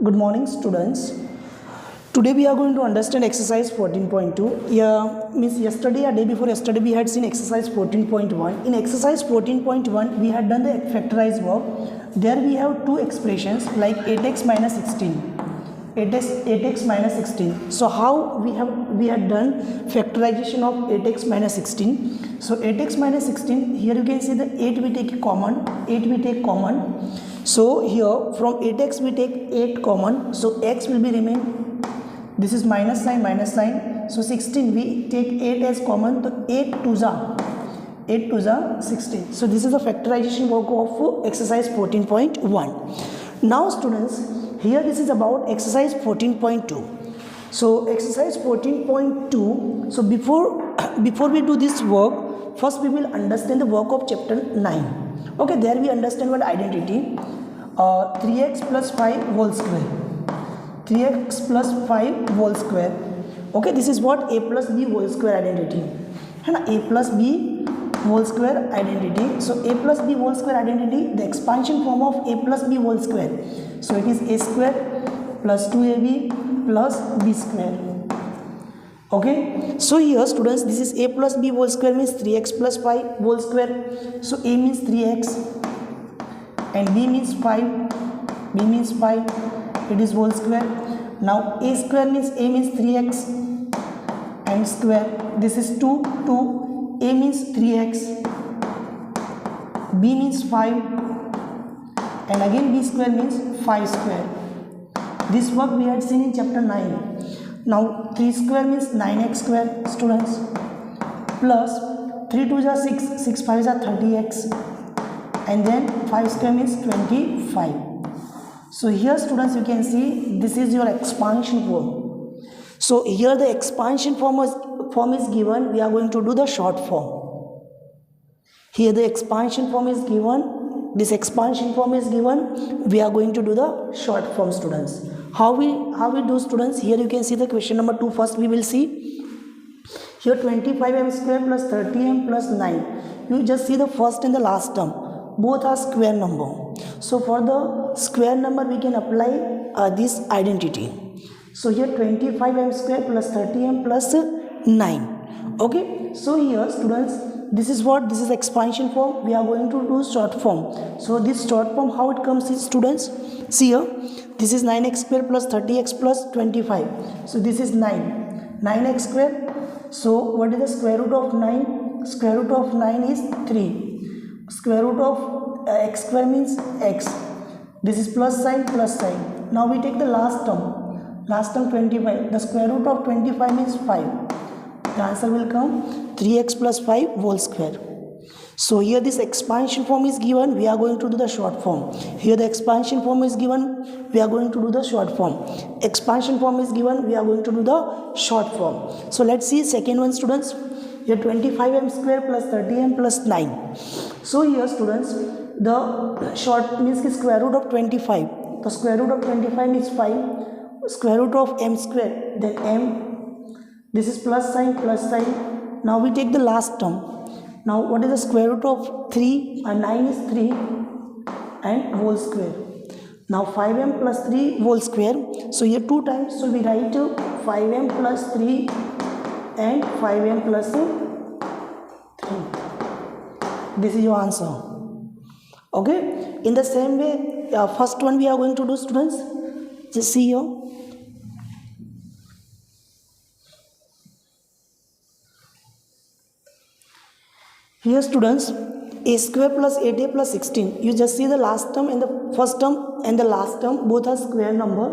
Good morning, students. Today we are going to understand exercise 14.2. Yeah, means yesterday or day before yesterday we had seen exercise 14.1. In exercise 14.1 we had done the factorized work. There we have two expressions like 8x minus 16. 8x minus 16. So how we had done factorization of 8x minus 16. So 8x minus 16, here you can see the 8 we take common. 8 we take common. So here from 8x we take 8 common. So x will be remain. This is minus sign minus sign. So 16 we take 8 as common. So 8 to the 16. So this is the factorization work of exercise 14.1. Now students, here this is about exercise 14.2. So exercise 14.2. So before we do this work, first we will understand the work of chapter 9. Okay, there we understand what identity. 3x plus 5 whole square. 3x plus 5 whole square. Okay, this is what a plus b whole square identity. A plus b whole square identity. So a plus b whole square identity, the expansion form of a plus b whole square. So it is a square plus 2ab plus b square. Okay, so here students, this is a plus b whole square means 3x plus 5 whole square. So a means 3x and b means 5. B means 5. It is whole square. Now a square means a means 3x and square. This is 2. A means 3x. B means 5 and again b square means 5 square. This work we had seen in chapter 9. Now 3 square means 9x square, students, plus 3 2 are 6, 6 5 are 30x, and then 5 square means 25. So here students, you can see this is your expansion form. So here the expansion form is given. We are going to do the short form. Here the expansion form is given. This expansion form is given. We are going to do the short form, students. How we do, students? Here you can see the question number 2. First we will see here 25m square plus 30m plus 9. You just see the first and the last term. Both are square number. So for the square number we can apply this identity. So here 25m square plus 30m plus 9. Okay. So here students, this is what? This is expansion form. We are going to do short form. So this short form, how it comes is, students, see here, this is 9x square plus 30x plus 25. So this is 9x square. So what is the square root of 9? Square root of 9 is 3. Square root of x square means x. This is plus sign plus sign. Now we take the last term. Last term 25. The square root of 25 means 5. The answer will come 3x plus 5 whole square. So here this expansion form is given. We are going to do the short form. Here the expansion form is given. We are going to do the short form. Expansion form is given. We are going to do the short form. So let's see second one, students. Here 25m square plus 30m plus 9. So here students, the short means the square root of 25. The square root of 25 means 5. Square root of m square, then m. This is plus sign plus sign. Now we take the last term. Now what is the square root of 3? 9 is 3 and whole square. Now 5m plus 3 whole square. So here 2 times. So we write 5m plus 3 and 5m plus 3. This is your answer. Okay. In the same way, first one we are going to do, students. Just see here. Here students, a square plus 8a plus 16. You just see the last term and the first term and the last term, both are square number.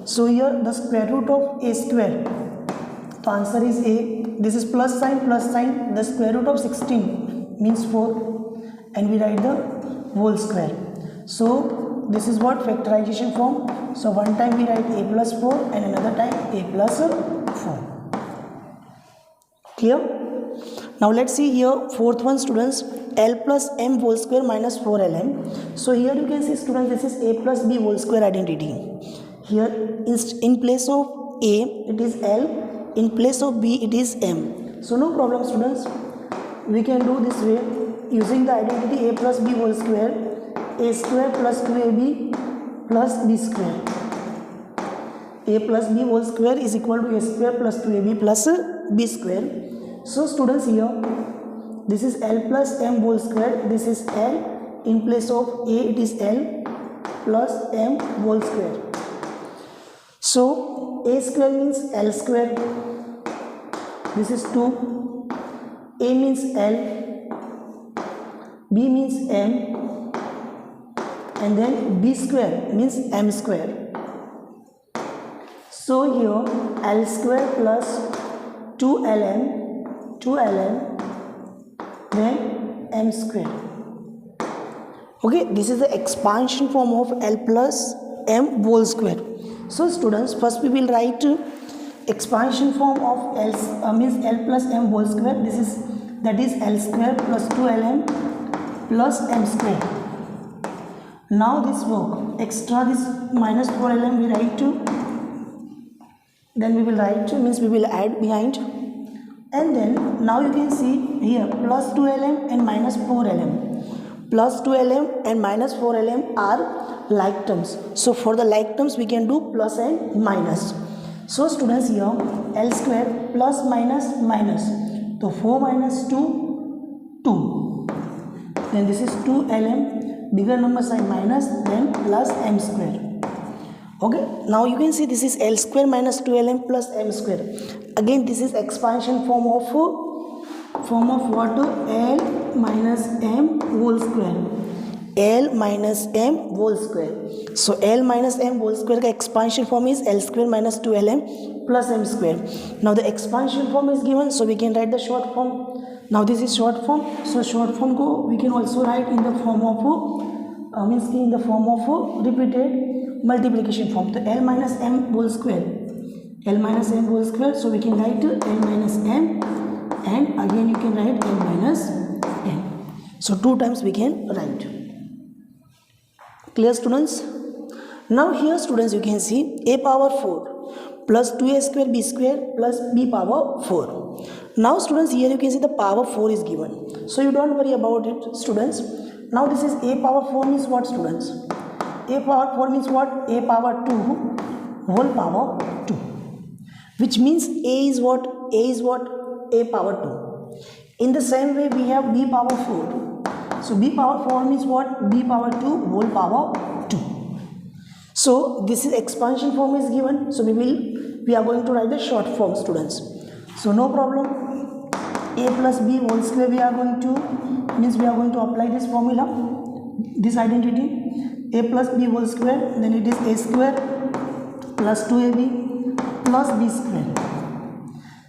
So here the square root of a square. The answer is a. This is plus sign plus sign. The square root of 16 means 4. And we write the whole square. So this is what factorization form. So one time we write a plus 4 and another time a plus 4. Clear? Now let's see here fourth one, students. L plus m whole square minus 4lm. So here you can see, students, this is a plus b whole square identity. Here in place of a it is L, in place of b it is m. So no problem, students. We can do this way using the identity a plus b whole square. A square plus 2ab plus b square. a plus b whole square is equal to a square plus 2ab plus b square. So students, here this is L plus m whole square, this is L, in place of a it is L plus m whole square. So a square means L square, this is 2, a means L, b means m, and then b square means m square. So here L square plus 2lm then m square. Okay, this is the expansion form of L plus m whole square. So students, first we will write expansion form of L means L plus m whole square. That is L square plus 2lm plus m square. Now this work extra this minus 4lm we write to, then we will write means we will add behind, and then now you can see here plus 2lm and minus 4lm. Plus 2lm and minus 4lm are like terms. So for the like terms we can do plus and minus. So students, here L square plus minus minus. So 4 minus 2, 2. Then this is 2lm, bigger number sign minus, then plus m square. Okay, now you can see this is L square minus 2lm plus m square. Again this is expansion form of what? L minus m whole square. L minus m whole square. So L minus m whole square का expansion form is L square minus 2lm plus m square. Now the expansion form is given, so we can write the short form. Now this is short form. So short form को we can also write in the form of repeated multiplication form. So L minus m whole square. L minus m whole square. So we can write L minus m, and again you can write L minus m. So 2 times we can write. Clear students? Now here students, you can see a power 4 plus 2a square b square plus b power 4. Now students, here you can see the power 4 is given. So you don't worry about it students. Now this is a power 4 means what students? A power 4 means what? A power 2 whole power 2. Which means a is what? A is what? A power 2. In the same way we have b power 4. So b power 4 means what? B power 2 whole power 2. So this is expansion form is given. So we are going to write the short form students. So no problem. A plus b whole square we are going to apply this formula, this identity. A plus b whole square, then it is a square plus 2ab plus b square.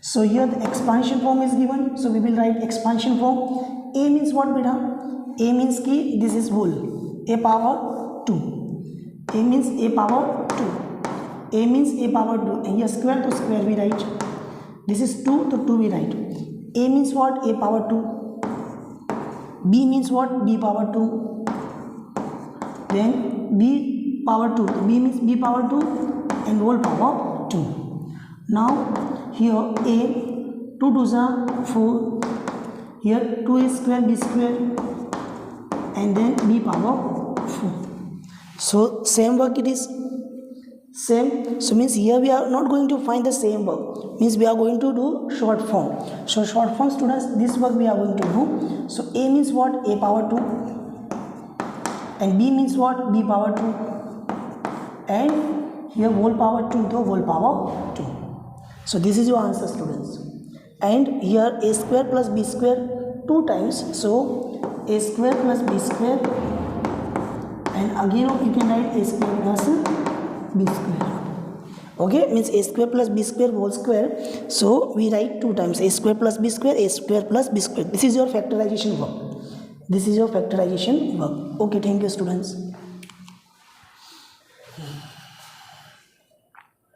So here the expansion form is given. So we will write expansion form. A means what beta? A means ki this is whole. A power 2. A means a power 2. A means a power 2. And here square to square we write. This is 2 to 2 we write. A means what? A power 2. B means what? B power 2. Then B power 2. B means B power 2 and whole power 2. Now here A 2 2s are 4. Here 2a square b square and then b power 4. So same work it is. Same. So means here we are not going to find the same work. Means we are going to do short form. So short form students, this work we are going to do. So A means what? A power 2. And B means what? B power 2. And here whole power 2 to whole power 2. So this is your answer students. And here a square plus b square 2 times. So a square plus b square. And again you can write a square plus b square. Okay, means a square plus b square whole square. So we write 2 times a square plus b square, a square plus b square. This is your factorization work. This is your factorization work. Okay, thank you students.